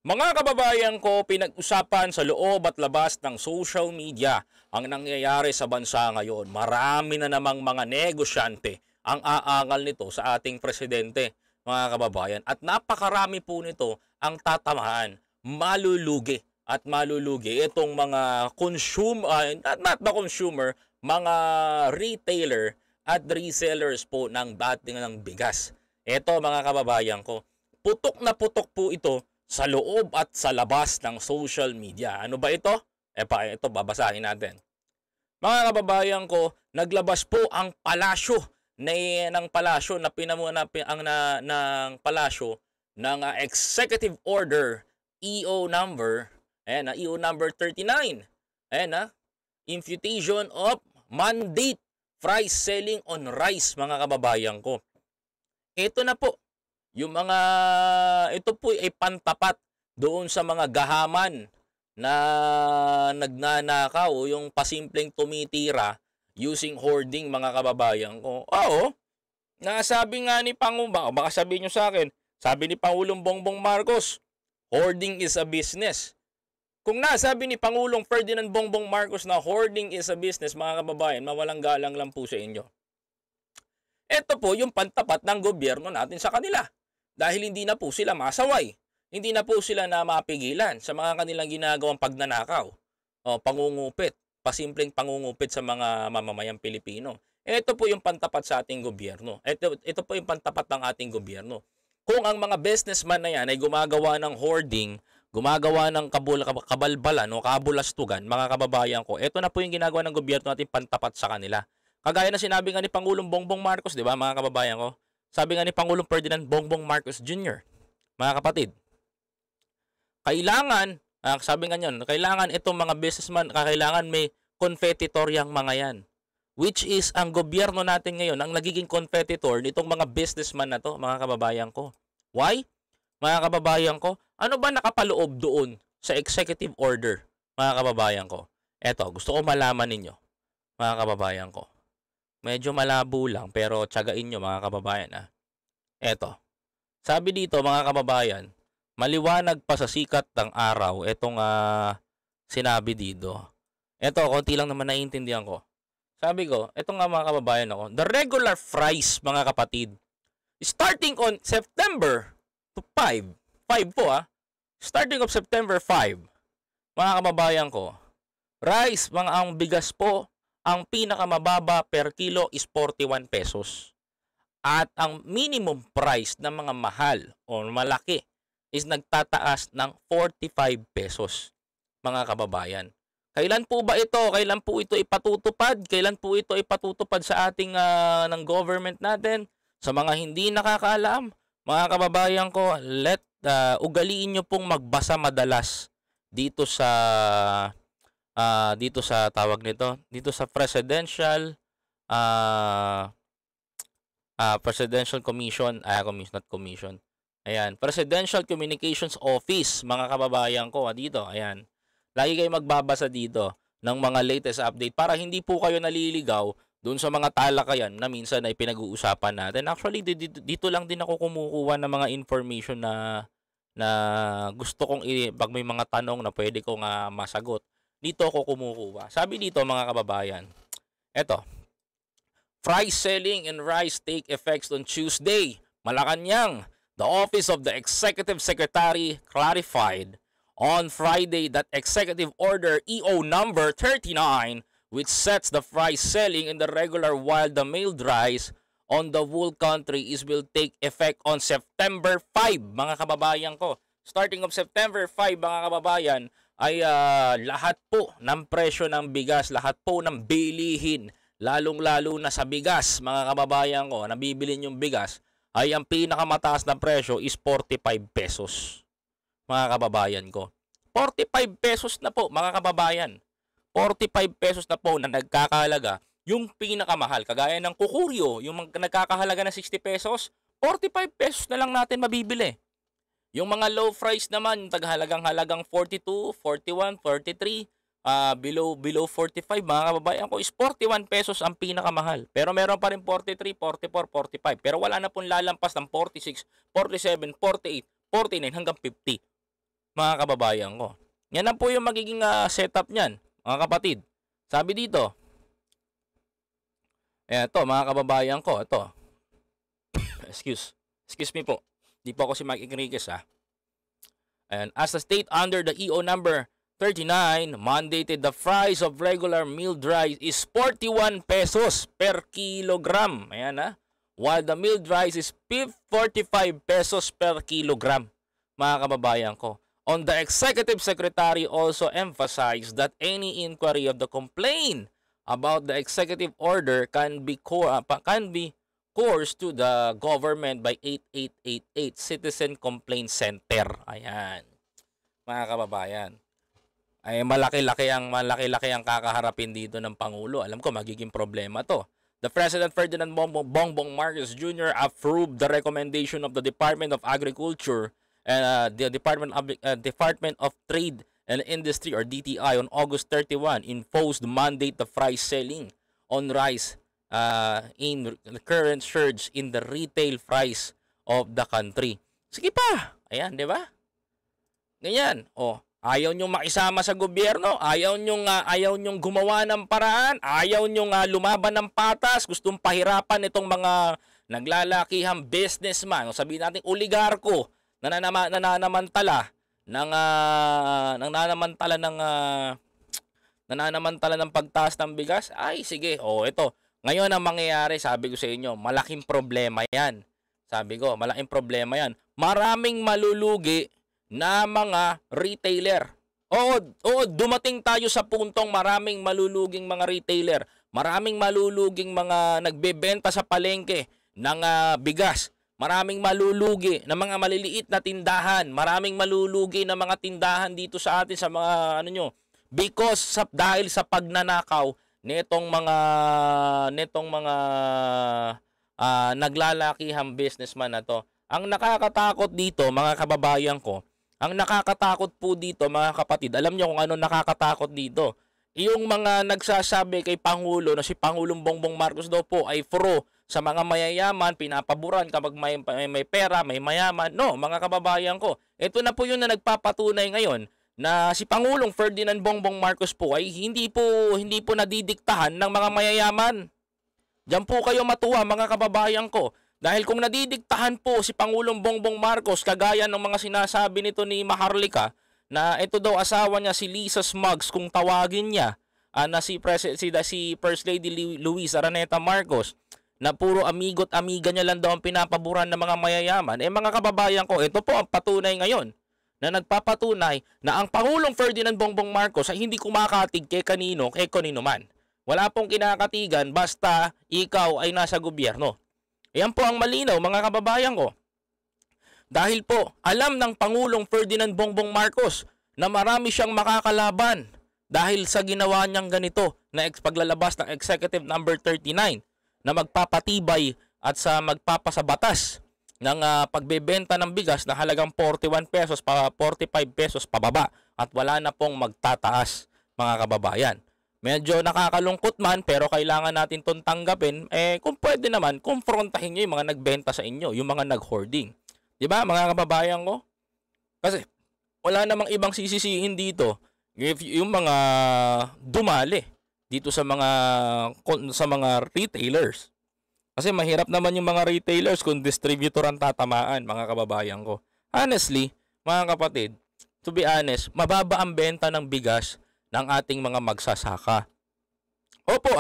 Mga kababayan ko, pinag-usapan sa loob at labas ng social media ang nangyayari sa bansa ngayon. Marami na namang mga negosyante ang aangal nito sa ating presidente, mga kababayan. At napakarami po nito ang tatamaan, malulugi at malulugi itong mga not the consumer, mga retailer at resellers po ng dating ng bigas. Ito mga kababayan ko, putok na putok po ito sa loob at sa labas ng social media. Ano ba ito? Ito babasahin natin. Mga kababayan ko, naglabas po ang palasyo ng palasyo na pinamuna ng palasyo ng Executive Order EO number, EO number 39. Imputation of mandate price selling on rice, mga kababayan ko. Ito na po. Ito po ay pantapat doon sa mga gahaman na nagnanakaw o yung pasimpleng tumitira using hoarding, mga kababayan ko. Oo, nasabi nga ni baka sabihin nyo sa akin, sabi ni Pangulong Bongbong Marcos, hoarding is a business. Kung nasabi ni Pangulong Ferdinand Bongbong Marcos na hoarding is a business, mga kababayan, mawalang galang lang po sa inyo. Ito po yung pantapat ng gobyerno natin sa kanila. Dahil hindi na po sila masaway. Hindi na po sila na mapigilan sa mga kanilang ginagawang pagnanakaw o pangungupit, pasimpleng pangungupit sa mga mamamayang Pilipino. Ito po yung pantapat sa ating gobyerno. Ito po yung pantapat ng ating gobyerno. Kung ang mga businessman na yan ay gumagawa ng hoarding, gumagawa ng kabalbalan o kabulastugan, mga kababayan ko, ito na po yung ginagawa ng gobyerno natin pantapat sa kanila. Kagaya na sinabi nga ni Pangulong Bongbong Marcos, di ba mga kababayan ko? Sabi nga ni Pangulong Ferdinand Bongbong Marcos Jr., mga kapatid, sabi nga niyon, kailangan itong mga businessman, kailangan may competitor yang mga yan. Which is, ang gobyerno natin ngayon, ang nagiging competitor nitong mga businessman na to, mga kababayan ko. Why? Mga kababayan ko, ano ba nakapaloob doon sa executive order, mga kababayan ko? Eto, gusto ko malaman ninyo, mga kababayan ko. Medyo malabo lang, pero tiyagain nyo, mga kababayan. Eto, sabi dito, mga kababayan, maliwanag pa sa sikat ng araw, etong sinabi dito. Eto, konti lang naman naiintindihan ko. Sabi ko, eto nga mga kababayan ako, the regular price, mga kapatid, starting on September 5 po starting of September 5, mga kababayan ko, rice, ang bigas po, ang pinakamababa per kilo is 41 pesos. At ang minimum price ng mga mahal o malaki is nagtataas ng 45 pesos, mga kababayan. Kailan po ba ito? Kailan po ito ipatutupad? Kailan po ito ipatutupad sa ating ng government natin? Sa mga hindi nakakaalam, mga kababayan ko, ugaliin nyo pong magbasa madalas dito sa tawag nito, dito sa Presidential Commission, not commission. Ayan, Presidential Communications Office, mga kababayan ko, dito, ayan. Lagi kayo magbabasa dito ng mga latest update para hindi po kayo naliligaw doon sa mga talakayan na minsan ay pinag-uusapan natin. Actually, dito lang din ako kumukuha ng mga information na gusto kong pag may mga tanong na pwede kong masagot. Dito ako kumukuha. Sabi dito, mga kababayan, eto, price selling and rice take effects on Tuesday. Malacanang, the Office of the Executive Secretary clarified on Friday that Executive Order EO number 39, which sets the price selling in the regular while the milled rice on the whole country will take effect on September 5, mga kababayan ko. Starting of September 5, mga kababayan, ay lahat po ng presyo ng bigas, lahat po ng bilihin, lalong-lalo na sa bigas, mga kababayan ko, nabibili yung bigas, ay ang pinakamataas na presyo is 45 pesos, mga kababayan ko. 45 pesos na po, mga kababayan. 45 pesos na po na nagkakahalaga yung pinakamahal. Kagaya ng kukuryo, yung nagkakahalaga na 60 pesos, 45 pesos na lang natin mabibili. Yung mga low price naman, halagang 42, 41, 43, below 45, mga kababayan ko, is 41 pesos ang pinakamahal. Pero meron pa rin 43, 44, 45. Pero wala na pong lalampas ng 46, 47, 48, 49 hanggang 50. mga kababayan ko. Yan na po yung magiging setup niyan, mga kapatid. Sabi dito, eto mga kababayan ko, ito. Excuse me po. Di po ako si Mike Enriquez And as the state under the EO number 39 mandated, the price of regular milled rice is 41 pesos per kilogram. Ayan While the milled rice is 45 pesos per kilogram, mga kababayan ko. On the executive secretary also emphasized that any inquiry of the complaint about the executive order can be course to the government by 8888 Citizen Complaint Center. Ayan. Mga kababayan. Ay malaki-laki ang kakaharapin dito ng Pangulo. Alam ko magiging problema 'to. The President Ferdinand Bongbong Marcos Jr. approved the recommendation of the Department of Agriculture and the Department of Trade and Industry or DTI on August 31 imposed mandate the price selling on rice in the current surge in the retail price of the country. Sige pa. Ayan, 'di ba? Ganyan. Ayaw nyong makisama sa gobyerno, ayaw nyong gumawa ng paraan, ayaw nyong lumaban ng patas, gustong pahirapan itong mga naglalakihang businessman, o sabihin natin oligarko na nananamantala ng pagtaas ng bigas. Ay sige, ito. Ngayon ang mangyayari, sabi ko sa inyo, malaking problema 'yan. Sabi ko, malaking problema 'yan. Maraming malulugi na mga retailer. Dumating tayo sa puntong maraming maluluging mga retailer, maraming maluluging mga nagbebenta sa palengke ng bigas, maraming malulugi na mga maliliit na tindahan, maraming malulugi na mga tindahan dito sa atin sa mga dahil sa pagnanakaw nitong mga naglalakihang businessman na to. Ang nakakatakot dito, mga kababayan ko, ang nakakatakot po dito, mga kapatid, alam niyo kung ano nakakatakot dito? Yung mga nagsasabi kay Pangulo na si Pangulong Bongbong Marcos daw po ay pro sa mga mayayaman, pinapaboran kapag may pera, may mayaman. No, mga kababayan ko, ito na po yun na nagpapatunay ngayon na si Pangulong Ferdinand Bongbong Marcos po ay hindi po nadidiktahan ng mga mayayaman. Diyan po kayo matuwa, mga kababayan ko. Dahil kung nadidiktahan po si Pangulong Bongbong Marcos, kagaya ng mga sinasabi nito ni Maharlika, na ito daw asawa niya si Lisa Smugs kung tawagin niya, na si First Lady Luisa Araneta Marcos, na puro amigo't amiga niya lang daw ang pinapaboran ng mga mayayaman. Mga kababayan ko, ito po ang patunay ngayon na nagpapatunay na ang Pangulong Ferdinand Bongbong Marcos ay hindi kumakatig kay kanino man. Wala pong kinakatigan basta ikaw ay nasa gobyerno. Yan po ang malinaw, mga kababayan ko. Dahil po, alam ng Pangulong Ferdinand Bongbong Marcos na marami siyang makakalaban dahil sa ginawa niyang ganito na paglalabas ng Executive Number 39 na magpapatibay at sa magpapasabatas ng pagbebenta ng bigas na halagang 41 pesos, 45 pesos pababa at wala na pong magtataas, mga kababayan. Medyo nakakalungkot man pero kailangan natin itong tanggapin. Kung pwede naman, kumprontahin nyo yung mga nagbenta sa inyo, yung mga nag-hoarding. Diba, mga kababayan ko? Kasi wala namang ibang sisisihin dito yung mga dumali dito sa mga retailers. Kasi mahirap naman yung mga retailers kung distributor ang tatamaan, mga kababayan ko. Honestly, mga kapatid, to be honest, mababa ang benta ng bigas ng ating mga magsasaka. Opo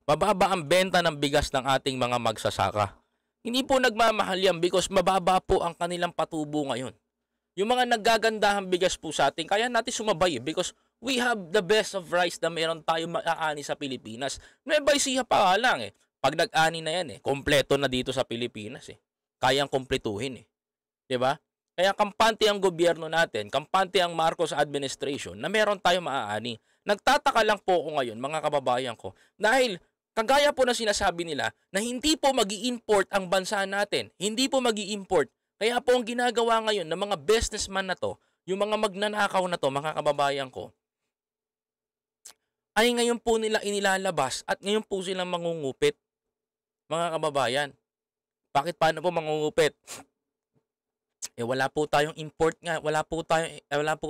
mababa ang benta ng bigas ng ating mga magsasaka. Hindi po nagmamahal yan because mababa po ang kanilang patubo ngayon. Yung mga naggagandahang bigas po sa atin, kaya natin sumabay because we have the best of rice na meron tayo maaani sa Pilipinas. Nueva Ecija pa lang Pag nag-ani na yan kompleto na dito sa Pilipinas Kayang kumpletuhin 'Di ba? Kaya kampante ang gobyerno natin, kampante ang Marcos administration na meron tayo maaani. Nagtataka lang po ako ngayon, mga kababayan ko, dahil kagaya po na sinasabi nila na hindi po magi-import ang bansa natin. Hindi po magi-import. Kaya po ang ginagawa ngayon ng mga businessman na to, yung mga magnanakaw na to, mga kababayan ko, ay ngayon po nila inilalabas at ngayon po silang mangungupit. Mga kababayan, paano po mangungupit? wala po tayong import nga, wala po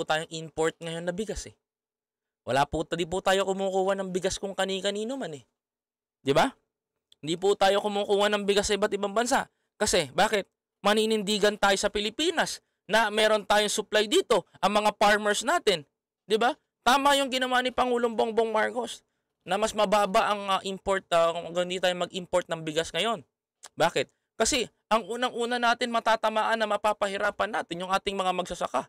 tayong import ngayon na bigas eh. Di po tayo kumukuha ng bigas kung kani-kanino man eh. 'Di ba? Hindi po tayo kumukuha ng bigas sa iba't ibang bansa. Kasi bakit? Maninindigan tayo sa Pilipinas na meron tayong supply dito, ang mga farmers natin, 'di ba? Tama yung ginawa ni Pangulong Bongbong Marcos na mas mababa ang import kung hindi tayo mag-import ng bigas ngayon. Bakit? Kasi ang unang-una natin matatamaan na mapapahirapan natin yung ating mga magsasaka.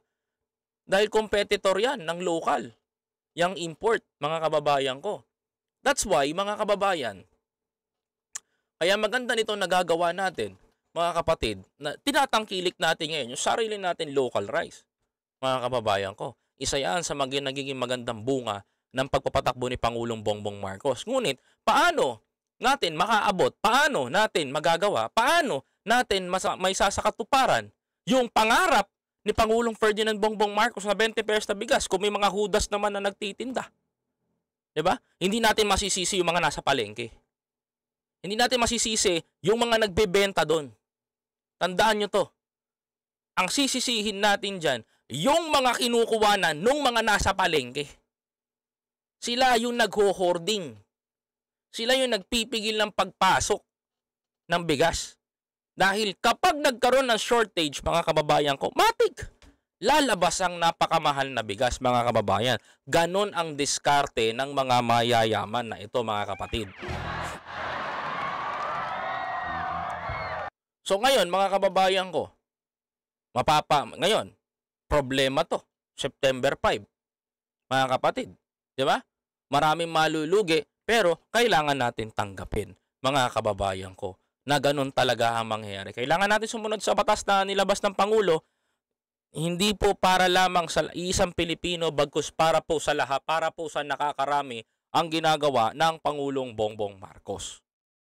Dahil competitor yan ng local, yung import, mga kababayan ko. That's why, mga kababayan, kaya maganda nito nagagawa natin, mga kapatid, na tinatangkilik natin ngayon yung sarili natin local rice, mga kababayan ko. Isa yan sa nagiging magandang bunga ng pagpapatakbo ni Pangulong Bongbong Marcos. Ngunit, paano natin makaabot, paano natin magagawa, paano natin may sasakatuparan yung pangarap ni Pangulong Ferdinand Bongbong Marcos na 20 pesos na bigas kung may mga hudas naman na nagtitinda? 'Di ba? Hindi natin masisisi yung mga nasa palengke. Hindi natin masisisi yung mga nagbebenta doon. Tandaan nyo to. Ang sisisihin natin dyan, yung mga kinukuwanan nung mga nasa palengke. Sila yung nagho-hoarding. Sila yung nagpipigil ng pagpasok ng bigas. Dahil kapag nagkaroon ng shortage, mga kababayan ko, matik, lalabas ang napakamahal na bigas, mga kababayan. Ganon ang diskarte ng mga mayayaman na ito, mga kapatid. So ngayon, mga kababayan ko, ngayon, problema to, September 5, mga kapatid. Di ba? Maraming malulugi, pero kailangan natin tanggapin, mga kababayan ko, na ganun talaga ang mangyayari. Kailangan natin sumunod sa batas na nilabas ng Pangulo, hindi po para lamang sa isang Pilipino, bagkus para po sa lahat, para po sa nakakarami ang ginagawa ng Pangulong Bongbong Marcos.